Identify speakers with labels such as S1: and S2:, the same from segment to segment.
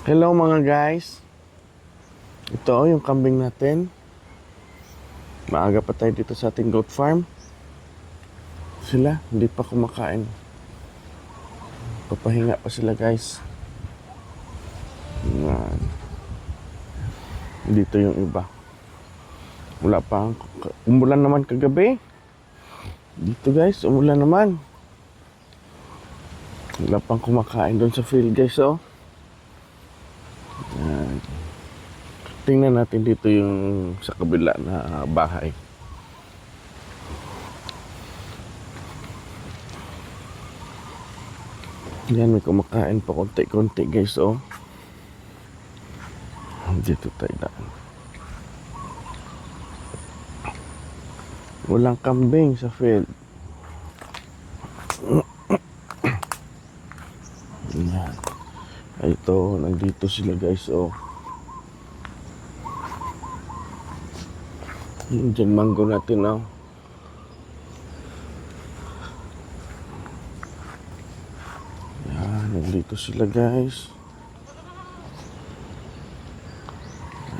S1: Hello mga guys. Ito yung kambing natin. Maaga pa tayo dito sa ating goat farm. Sila, hindi pa kumakain. Papahinga pa sila guys. Yan. Dito yung iba. Wala pa. Umulan naman kagabi. Dito guys, umulan naman. Wala pang kumakain doon sa field guys, oh. Yan. Tingnan natin dito yung sa kabila na bahay. Yan, may kumakain pa konti-konti guys, oh. Dito tayo daan. Walang kambing sa field. Yan. Ito, nandito sila guys, oh. Yung dyan mango natin, oh. Yan, nandito sila guys.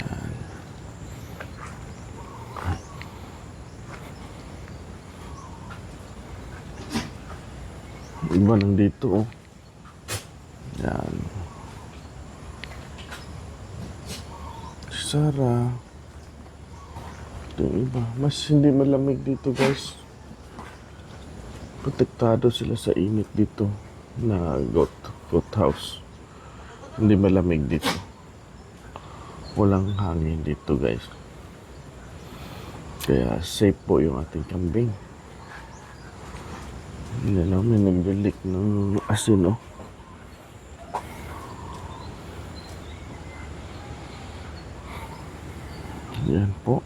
S1: Yan. Iba nandito, oh. Yan. Sarah. Ito yung iba. Mas hindi malamig dito guys. Protektado sila sa init dito na goat house. Hindi malamig dito. Walang hangin dito guys. Kaya safe po yung ating kambing. Hindi lang, may nagdalik ng asin, oh. Yan po.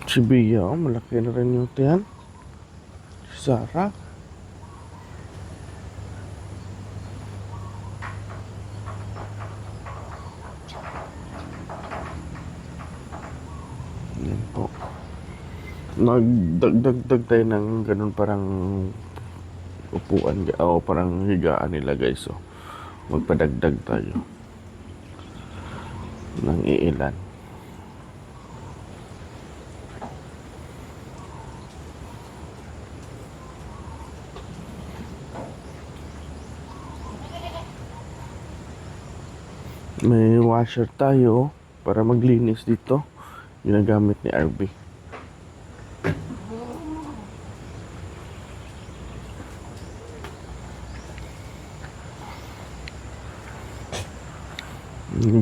S1: Si Bia, oh, malaki na rin yung tiyan. Si Sarah. Yan po. Nagdagdag tayo ng ganun parang upuan o parang higaan nila guys, so magpadagdag tayo ng iilan. May washer tayo para maglinis dito, ginagamit ni RB.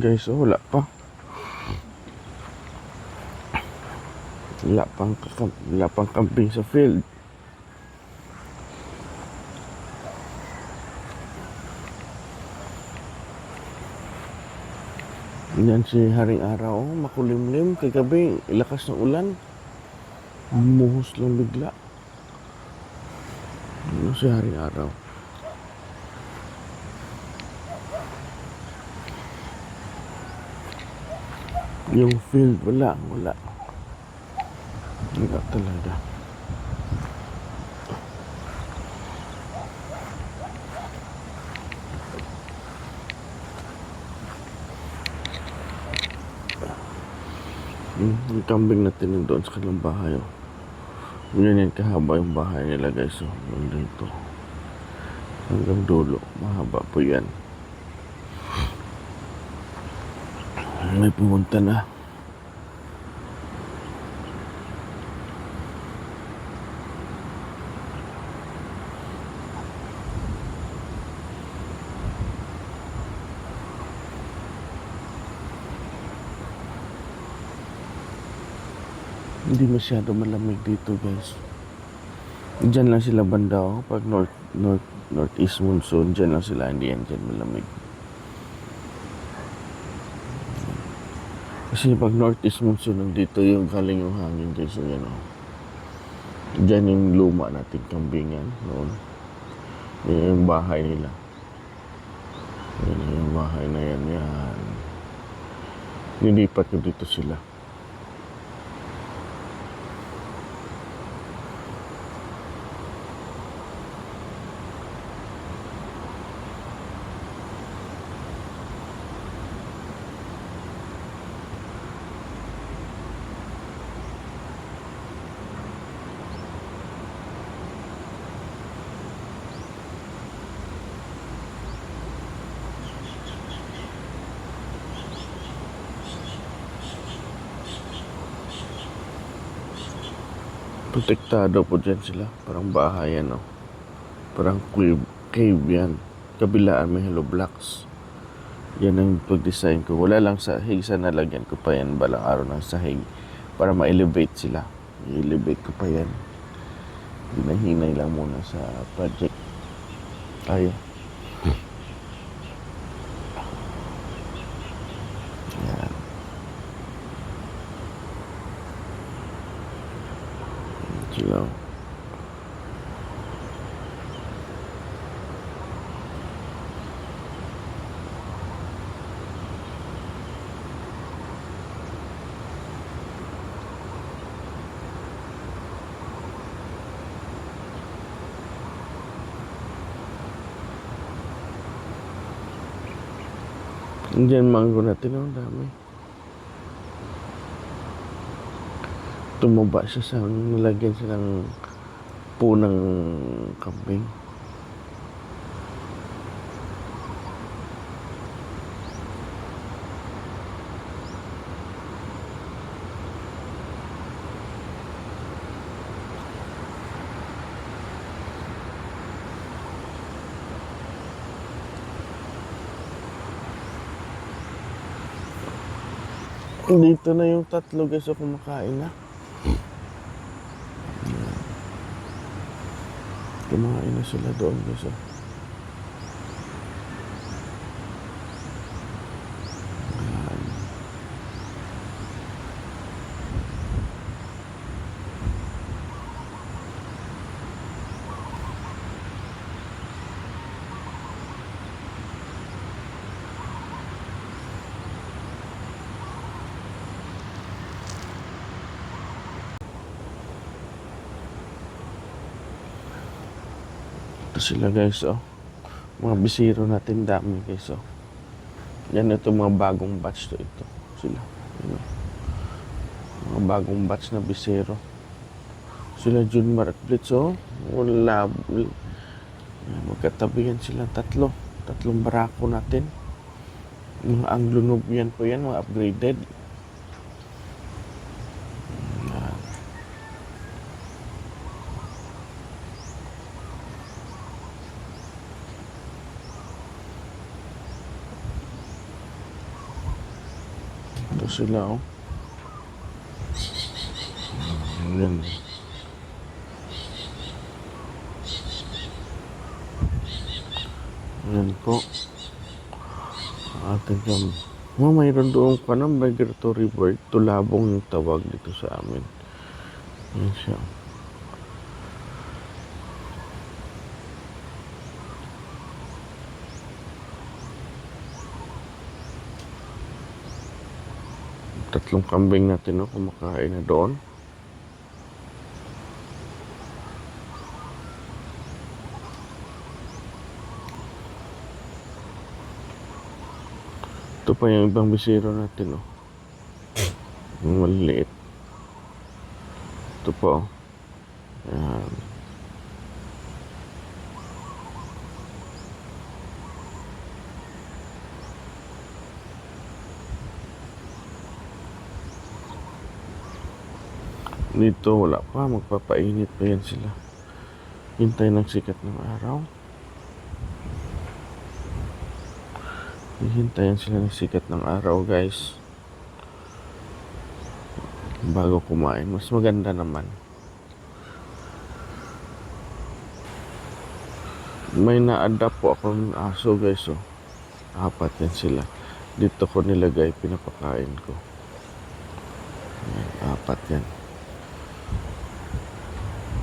S1: Guys, oh, wala pa. Wala pang camping sa field. Yan si Haring Araw, oh, makulimlim. Kagabi, ilakas ng ulan. Muhos lang bigla. Ano si Haring Araw? Yung field, wala. Wala talaga. Yung kambing natin yung doon sa kanilang bahay, oh. Yan kahaba yung bahay nila guys, oh. Hanggang dito. Hanggang dulo. Mahaba po yan. May pumunta na. Hindi masyado malamig dito guys. Diyan lang sila banda, oh. Pag northeast monsoon, diyan lang sila. Hindi yan dyan malamig. Kasi pag northeast monsoon, nandito yung galing yung hangin guys. So yan, oh. Diyan yung luma nating kambingan noon. Yan yung bahay nila. Yan yung bahay na yan. Yan. Nilipat ko dito sila. Protektado po dyan sila. Parang bahay yan, no? Parang cave yan. Kabilaan may hollow blocks. Yan ang pag-design ko. Wala lang sahig. Sana lagyan ko pa yan balang araw ng sahig para ma-elevate sila. I-elevate ko pa yan. Hinahinay lang muna sa project. Ayaw. Yan. Sila. Diyan mango natin, ang dami. Tumaba siya sa nilagyan siya ng punang kambing. Dito na yung tatlo guys o kumakain na. Kumain na sila doon guys. Ito sila guys, oh. Mga bisiro natin dami guys, oh. Yan ito mga bagong batch to ito. Sila. Yan, oh. Mga bagong batch na bisiro. Sila Junmar at Blitz, oh. Wala. Magkatabi yan sila tatlo. Tatlong barako natin. Mga Anglo-Nubian po yan, mga upgraded. Ito sila, oh. Yan. Yan po. Ating kami. Mayroon doon pa ng migratory bird. Tulabong yung tawag dito sa amin. Yan siya. Tatlong kambing natin, no, kumakain na doon. Ito pa yung ibang bisiro natin, no. Yung maliliit. Ito po. Yan. Dito wala pa, magpapainit pa yan sila. Hintay ng sikat ng araw. Hihintayin sila ng sikat ng araw guys, bago kumain. Mas maganda naman. May na-adapt po akong aso guys, oh. 4 yan sila. Dito ko nilagay, pinapakain ko. Yan, 4 yan.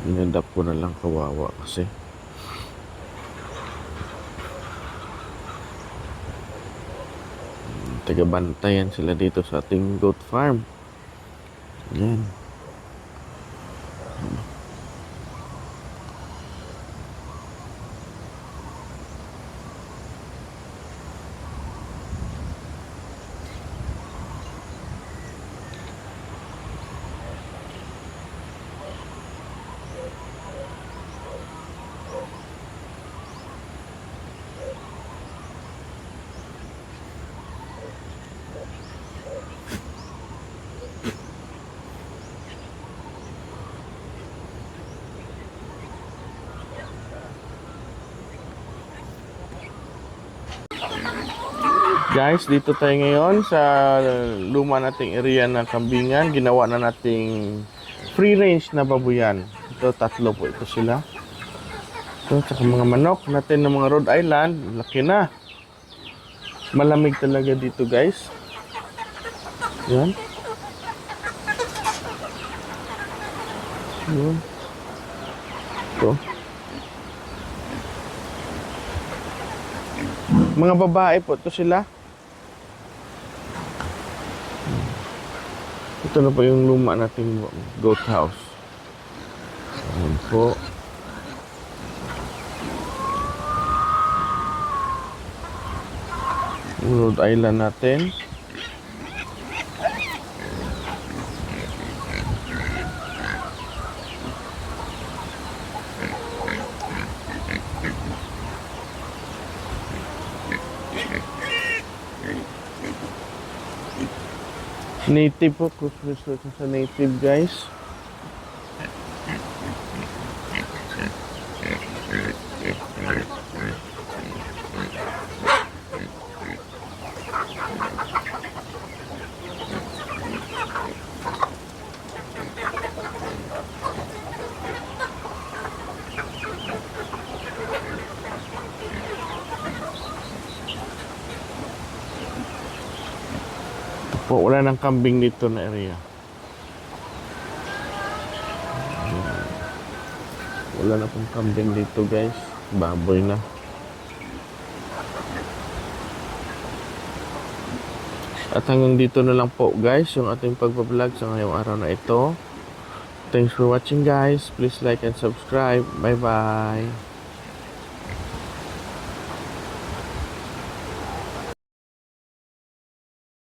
S1: Inadapt ko na lang, kawawa kasi. Taga-bantayan sila dito sa ating goat farm. Yan. Guys, dito tayo ngayon sa luma nating area ng kambingan. Ginawa na nating free range na babuyan. Ito, tatlo po ito sila. Ito, tsaka mga manok natin ng mga Rhode Island. Laki na. Malamig talaga dito, guys. Yan. Yan. Ito. Mga babae po ito sila. Ito na po yung luma nating goat house. Ayan po. Rhode Island natin. Native po, gusto sa native, guys. Po, wala nang kambing dito na area. Wala na pong kambing dito, guys. Baboy na. At hanggang dito na lang po, guys, yung ating pagbablog sa ngayong araw na ito. Thanks for watching, guys. Please like and subscribe. Bye-bye.